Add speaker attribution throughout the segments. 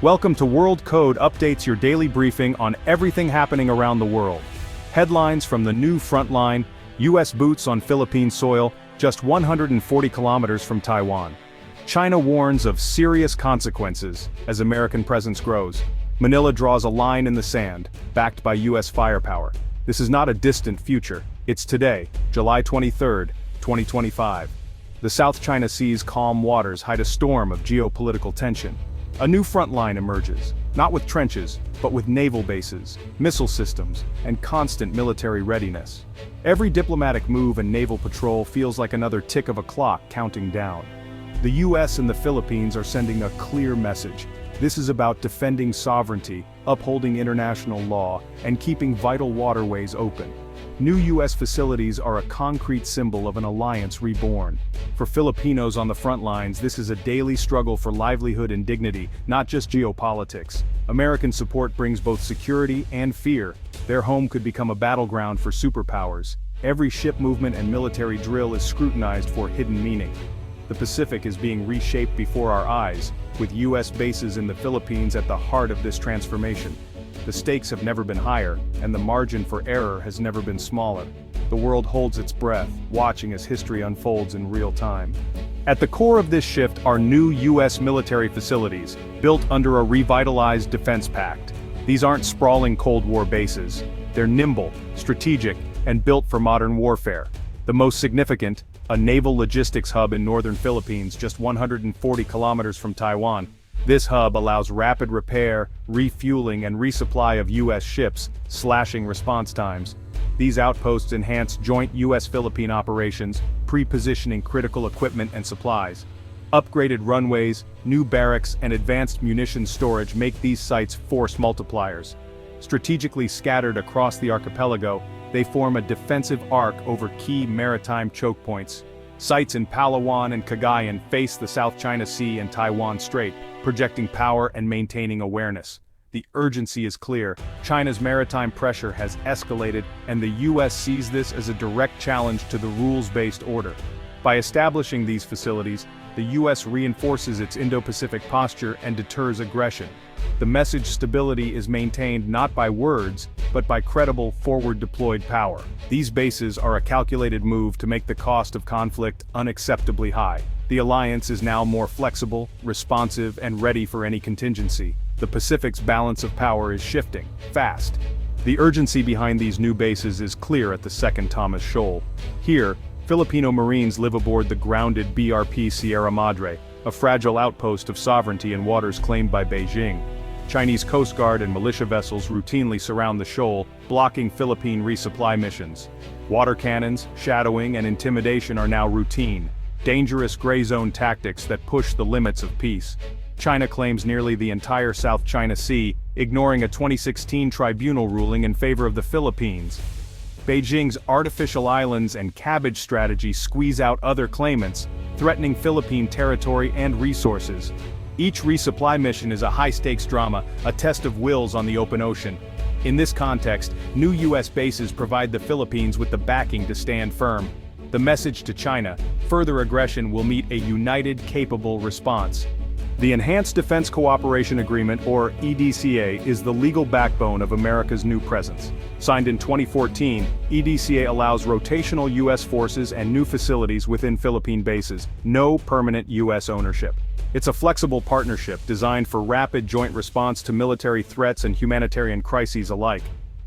Speaker 1: Welcome to World Code Updates, your daily briefing on everything happening around the world. Headlines from the new Frontline: U.S. boots on Philippine soil, just 140 kilometers from Taiwan. China warns of serious consequences as American presence grows. Manila draws a line in the sand, backed by U.S. firepower. This is not a distant future, it's today, July 23, 2025. The South China Sea's calm waters hide a storm of geopolitical tension. A new front line emerges, not with trenches, but with naval bases, missile systems, and constant military readiness. Every diplomatic move and naval patrol feels like another tick of a clock counting down. The U.S. and the Philippines are sending a clear message. This is about defending sovereignty, upholding international law, and keeping vital waterways open. New U.S. facilities are a concrete symbol of an alliance reborn. For Filipinos on the front lines, this is a daily struggle for livelihood and dignity, not just geopolitics. American support brings both security and fear. Their home could become a battleground for superpowers. Every ship movement and military drill is scrutinized for hidden meaning. The Pacific is being reshaped before our eyes, with U.S. bases in the Philippines at the heart of this transformation. The stakes have never been higher, and the margin for error has never been smaller. The world holds its breath, watching as history unfolds in real time. At the core of this shift are new U.S. military facilities, built under a revitalized defense pact. These aren't sprawling Cold War bases. They're nimble, strategic, and built for modern warfare. The most significant, a naval logistics hub in northern Philippines, just 140 kilometers from Taiwan. This hub allows rapid repair, refueling, and resupply of U.S. ships, slashing response times. These outposts enhance joint U.S. Philippine operations, pre-positioning critical equipment and supplies. Upgraded runways, new barracks, and advanced munitions storage make these sites force multipliers. Strategically scattered across the archipelago, they form a defensive arc over key maritime choke points. Sites in Palawan and Cagayan face the South China Sea and Taiwan Strait, projecting power and maintaining awareness. The urgency is clear. China's maritime pressure has escalated, and the U.S. sees this as a direct challenge to the rules-based order. By establishing these facilities, the U.S. reinforces its Indo-Pacific posture and deters aggression. The message stability is maintained not by words, but by credible forward-deployed power. These bases are a calculated move to make the cost of conflict unacceptably high. The alliance is now more flexible, responsive, and ready for any contingency. The Pacific's balance of power is shifting, fast. The urgency behind these new bases is clear at the Second Thomas Shoal. Here, Filipino Marines live aboard the grounded BRP Sierra Madre, a fragile outpost of sovereignty in waters claimed by Beijing. Chinese Coast Guard and militia vessels routinely surround the shoal, blocking Philippine resupply missions. Water cannons, shadowing, and intimidation are now routine, dangerous gray zone tactics that push the limits of peace. China claims nearly the entire South China Sea, ignoring a 2016 tribunal ruling in favor of the Philippines. Beijing's artificial islands and cabbage strategy squeeze out other claimants, threatening Philippine territory and resources. Each resupply mission is a high-stakes drama, a test of wills on the open ocean. In this context, new U.S. bases provide the Philippines with the backing to stand firm. The message to China: further aggression will meet a united, capable response. The Enhanced Defense Cooperation Agreement, or EDCA, is the legal backbone of America's new presence. Signed in 2014, EDCA allows rotational U.S. forces and new facilities within Philippine bases, no permanent U.S. ownership. It's a flexible partnership designed for rapid joint response to military threats and humanitarian crises alike.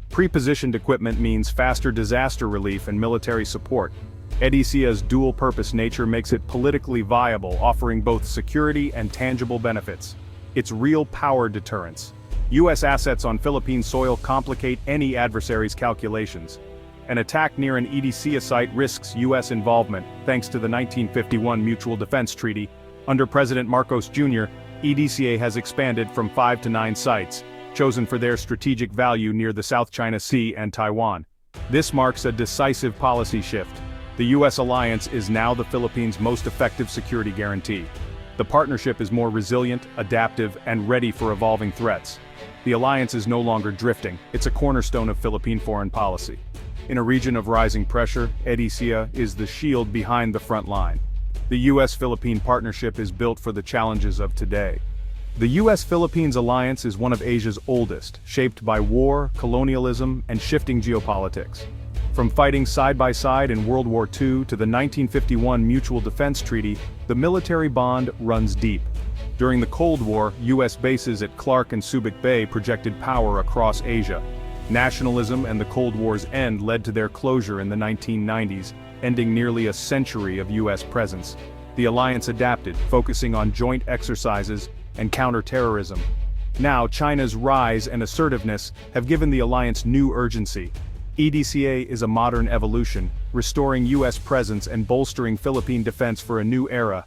Speaker 1: Pre-positioned equipment means faster disaster relief and military support. EDCA's dual-purpose nature makes it politically viable, offering both security and tangible benefits. It's real power deterrence. U.S. assets on Philippine soil complicate any adversary's calculations. An attack near an EDCA site risks U.S. involvement, thanks to the 1951 Mutual Defense Treaty. Under President Marcos Jr., EDCA has expanded from 5 to 9 sites, chosen for their strategic value near the South China Sea and Taiwan. This marks a decisive policy shift. The U.S. alliance is now the Philippines' most effective security guarantee. The partnership is more resilient, adaptive, and ready for evolving threats. The alliance is no longer drifting, it's a cornerstone of Philippine foreign policy. In a region of rising pressure, EDCA is the shield behind the front line. The U.S.-Philippine partnership is built for the challenges of today. The U.S. Philippines alliance is one of Asia's oldest, shaped by war, colonialism, and shifting geopolitics. From fighting side by side in World War II to the 1951 Mutual Defense Treaty, the military bond runs deep. During the Cold War, U.S. bases at Clark and Subic Bay projected power across Asia. Nationalism and the Cold War's end led to their closure in the 1990s, ending nearly a century of U.S. presence. The alliance adapted, focusing on joint exercises and counter-terrorism. Now, China's rise and assertiveness have given the alliance new urgency. EDCA is a modern evolution, restoring U.S. presence and bolstering Philippine defense for a new era.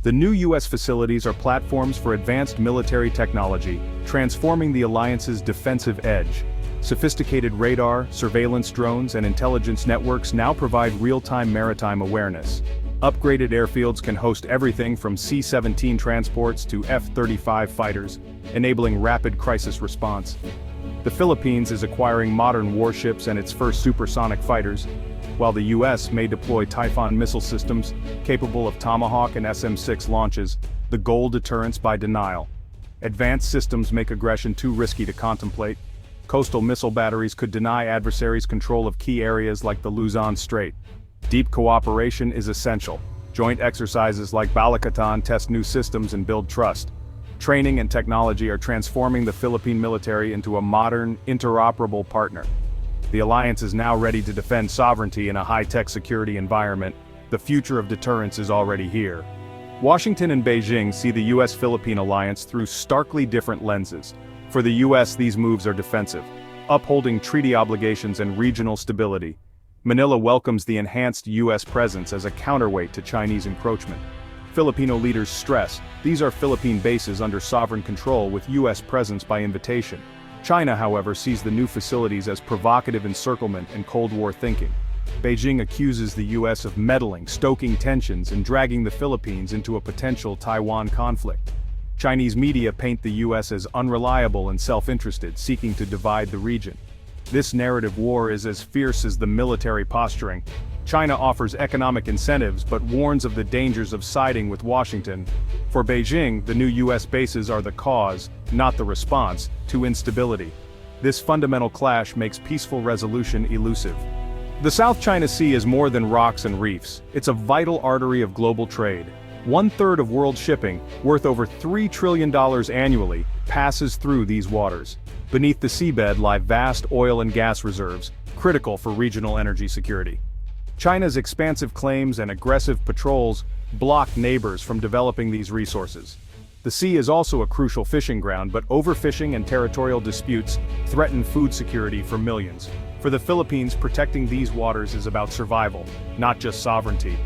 Speaker 1: The new U.S. facilities are platforms for advanced military technology, transforming the alliance's defensive edge. Sophisticated radar, surveillance drones, and intelligence networks now provide real-time maritime awareness. Upgraded airfields can host everything from C-17 transports to F-35 fighters, enabling rapid crisis response. The Philippines is acquiring modern warships and its first supersonic fighters, while the U.S. may deploy Typhoon missile systems capable of Tomahawk and SM-6 launches, the goal deterrence by denial. Advanced systems make aggression too risky to contemplate. Coastal missile batteries could deny adversaries control of key areas like the Luzon Strait. Deep cooperation is essential. Joint exercises like Balikatan test new systems and build trust. Training and technology are transforming the Philippine military into a modern, interoperable partner. The alliance is now ready to defend sovereignty in a high-tech security environment. The future of deterrence is already here. Washington and Beijing see the U.S. Philippine alliance through starkly different lenses. For the U.S., these moves are defensive, upholding treaty obligations and regional stability. Manila welcomes the enhanced U.S. presence as a counterweight to Chinese encroachment. Filipino leaders stress, these are Philippine bases under sovereign control with U.S. presence by invitation. China, however, sees the new facilities as provocative encirclement and Cold War thinking. Beijing accuses the U.S. of meddling, stoking tensions, and dragging the Philippines into a potential Taiwan conflict. Chinese media paint the U.S. as unreliable and self-interested, seeking to divide the region. This narrative war is as fierce as the military posturing. China offers economic incentives but warns of the dangers of siding with Washington. For Beijing, the new U.S. bases are the cause, not the response, to instability. This fundamental clash makes peaceful resolution elusive. The South China Sea is more than rocks and reefs. It's a vital artery of global trade. 1/3 of world shipping, worth over $3 trillion annually, passes through these waters. Beneath the seabed lie vast oil and gas reserves, critical for regional energy security. China's expansive claims and aggressive patrols block neighbors from developing these resources. The sea is also a crucial fishing ground, but overfishing and territorial disputes threaten food security for millions. For the Philippines, protecting these waters is about survival, not just sovereignty.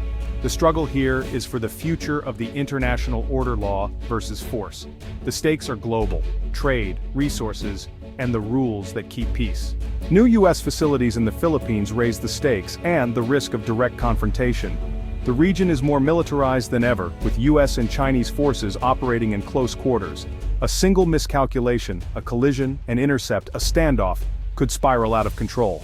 Speaker 1: The struggle here is for the future of the international order law versus force. The stakes are global: trade, resources, and the rules that keep peace. New U.S. facilities in the Philippines raise the stakes and the risk of direct confrontation. The region is more militarized than ever, with U.S. and Chinese forces operating in close quarters. A single miscalculation, a collision, an intercept, a standoff, could spiral out of control.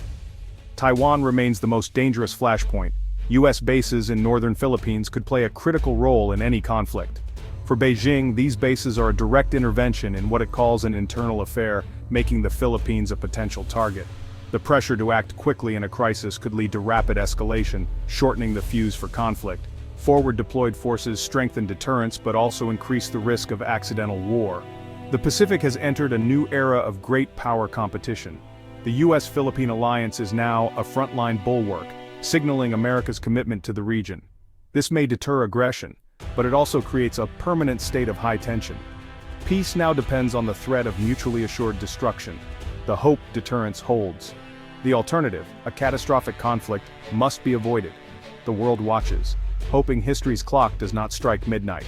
Speaker 1: Taiwan remains the most dangerous flashpoint. U.S. bases in northern Philippines could play a critical role in any conflict. For Beijing, these bases are a direct intervention in what it calls an internal affair, making the Philippines a potential target. The pressure to act quickly in a crisis could lead to rapid escalation, shortening the fuse for conflict. Forward-deployed forces strengthen deterrence but also increase the risk of accidental war. The Pacific has entered a new era of great power competition. The U.S. Philippine alliance is now a frontline bulwark, signaling America's commitment to the region. This may deter aggression, but it also creates a permanent state of high tension. Peace now depends on the threat of mutually assured destruction. The hope deterrence holds. The alternative, a catastrophic conflict, must be avoided. The world watches, hoping history's clock does not strike midnight.